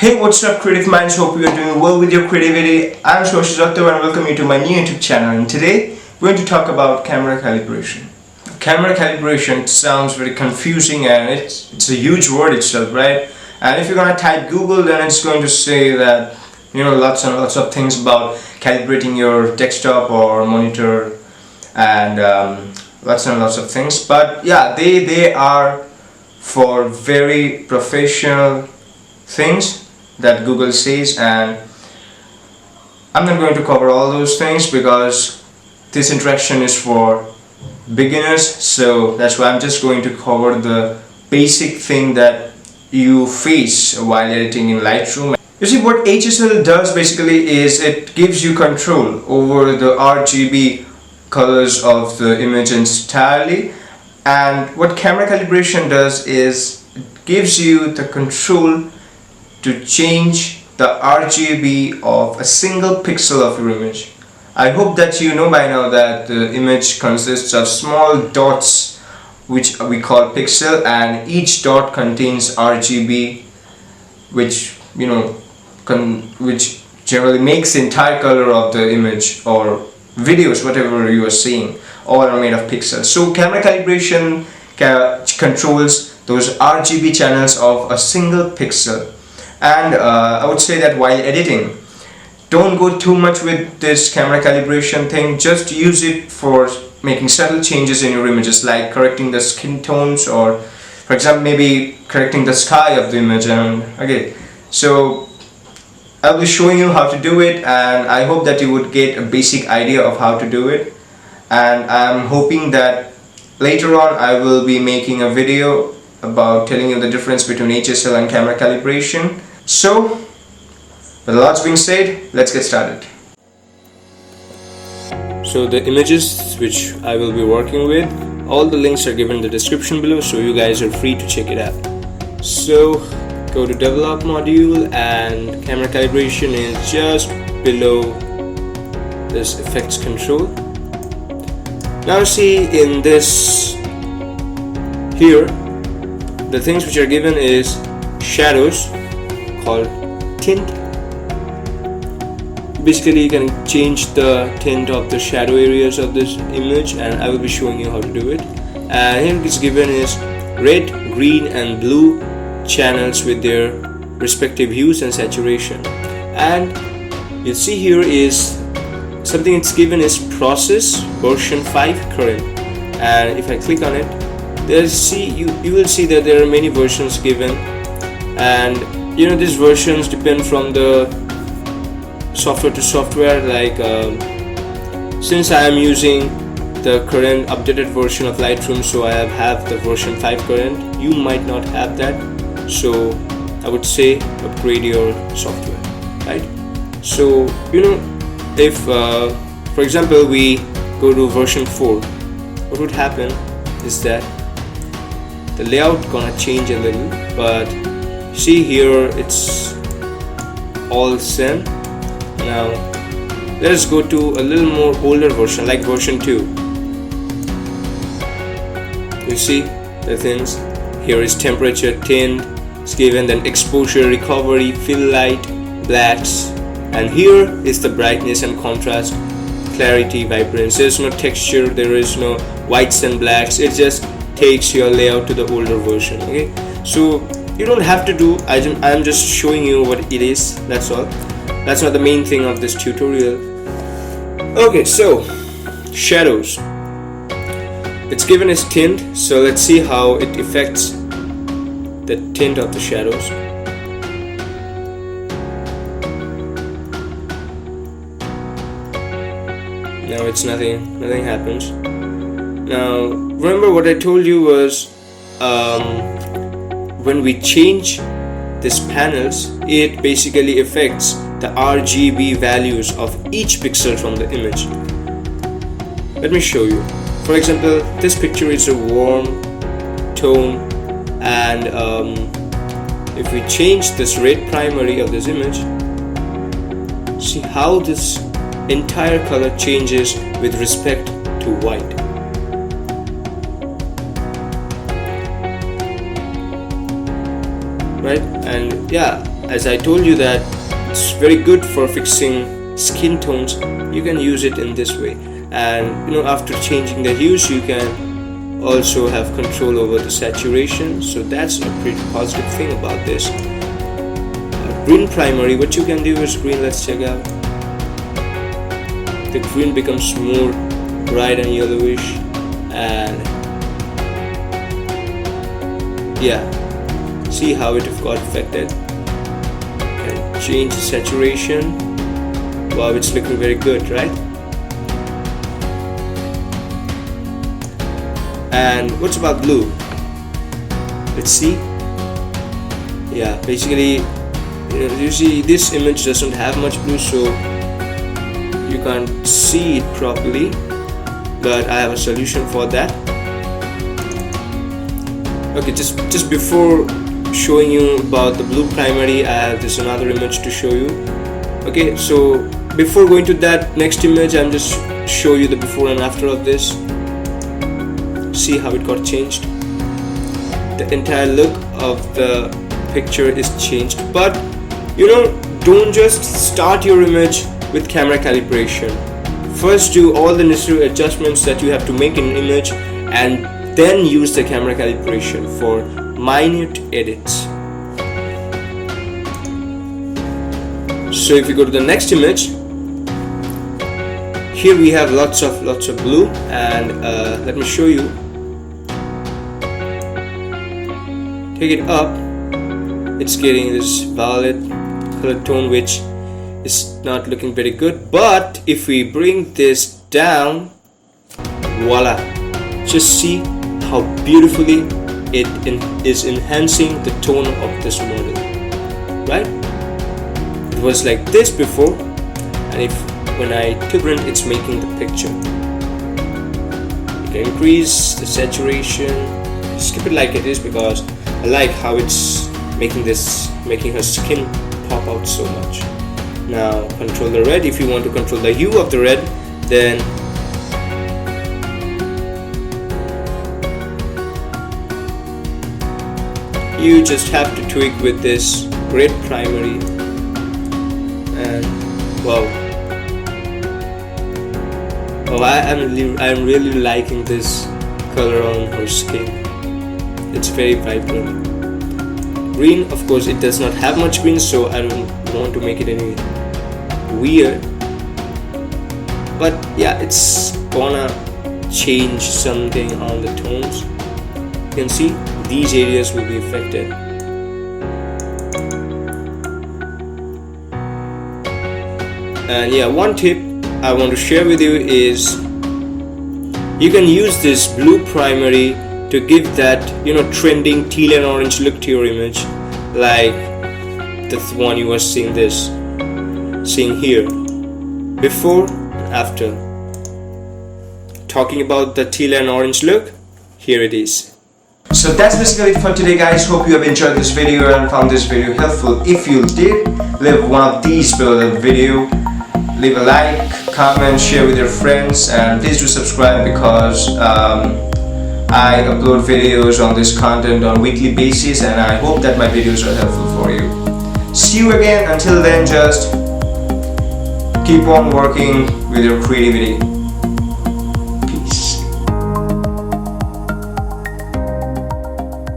Hey, what's up creative minds, hope you are doing well with your creativity. I'm Shoshizato and welcome you to my new YouTube channel, and today we're going to talk about camera calibration. Camera calibration sounds very confusing and it's a huge word itself, right? And if you're gonna type Google, then it's going to say that lots and lots of things about calibrating your desktop or monitor and lots and lots of things. But yeah, they are for very professional things that Google says, and I'm not going to cover all those things because this interaction is for beginners, so that's why I'm just going to cover the basic thing that you face while editing in Lightroom. You see, what HSL does basically is it gives you control over the RGB colors of the image entirely, and what camera calibration does is it gives you the control to change the RGB of a single pixel of your image. I hope that you know by now that the image consists of small dots which we call pixel, and each dot contains RGB which which generally makes the entire color of the image or videos, whatever you are seeing, all are made of pixels. So camera calibration controls those RGB channels of a single pixel. And I would say that while editing, don't go too much with this camera calibration thing. Just use it for making subtle changes in your images, like correcting the skin tones, or for example maybe correcting the sky of the image. And okay, so I'll be showing you how to do it, and I hope that you would get a basic idea of how to do it. And I'm hoping that later on I will be making a video about telling you the difference between HSL and camera calibration. So, with lots being said, let's get started. So the images which I will be working with, all the links are given in the description below, so you guys are free to check it out. So go to develop module, and camera calibration is just below this effects control. Now see, in this here, the things which are given is shadows called tint. Basically you can change the tint of the shadow areas of this image, and I will be showing you how to do it. And here it's given is red, green and blue channels with their respective hues and saturation. And you see here is something it's given is process version 5 current, and if I click on it, you will see that there are many versions given, and these versions depend from the software to software. Like since I am using the current updated version of Lightroom, so I have the version 5 current. You might not have that, so I would say upgrade your software, right? So if for example we go to version 4, what would happen is that the layout gonna change a little, but see here it's all same. Now let us go to a little more older version, like version 2. You see the things here is temperature, tint is given, then exposure, recovery, fill light, blacks, and here is the brightness and contrast, clarity, vibrance. There's no texture, there is no whites and blacks. It just takes your layout to the older version. Okay, so you don't have to do, I'm just showing you what it is, that's all. That's not the main thing of this tutorial. Okay, so shadows, it's given as tint, so let's see how it affects the tint of the shadows. Now it's nothing happens. Now remember what I told you was when we change these panels, it basically affects the RGB values of each pixel from the image. Let me show you. For example, this picture is a warm tone, and if we change this red primary of this image, see how this entire color changes with respect to white. Right? And yeah, as I told you that it's very good for fixing skin tones, you can use it in this way. And after changing the hues, you can also have control over the saturation, so that's a pretty positive thing about this. Green primary, what you can do is green, let's check out. The green becomes more bright and yellowish, and yeah, see how it got affected. And change the saturation. Wow, it's looking very good, right? And what's about blue? Let's see. Yeah, basically you see this image doesn't have much blue, so you can't see it properly, but I have a solution for that. Okay, just before showing you about the blue primary, I have this another image to show you. Okay, so before going to that next image, I'm just show you the before and after of this. See how it got changed. The entire look of the picture is changed. But don't just start your image with camera calibration. First, do all the necessary adjustments that you have to make in an image, and then use the camera calibration for minute edits. So if you go to the next image, here we have lots of blue, and let me show you. Take it up, it's getting this violet color tone, which is not looking very good. But if we bring this down, voila, just see how beautifully it is enhancing the tone of this model, right? It was like this before, and when I tilt, it's making the picture. You can increase the saturation, skip it like it is, because I like how it's making her skin pop out so much. Now control the red. If you want to control the hue of the red, then you just have to tweak with this red primary, and wow, I'm really liking this color on her skin. It's very vibrant. Green, of course, it does not have much green, so I don't want to make it any weird. But yeah, it's gonna change something on the tones. You can see these areas will be affected. And yeah, one tip I want to share with you is you can use this blue primary to give that trending teal and orange look to your image, like the one you were seeing here, before and after. Talking about the teal and orange look, here it is. So that's basically it for today, guys. Hope you have enjoyed this video and found this video helpful. If you did, leave one of these below the video. Leave a like, comment, share with your friends, and please do subscribe, because I upload videos on this content on weekly basis, and I hope that my videos are helpful for you. See you again. Until then, just keep on working with your creativity.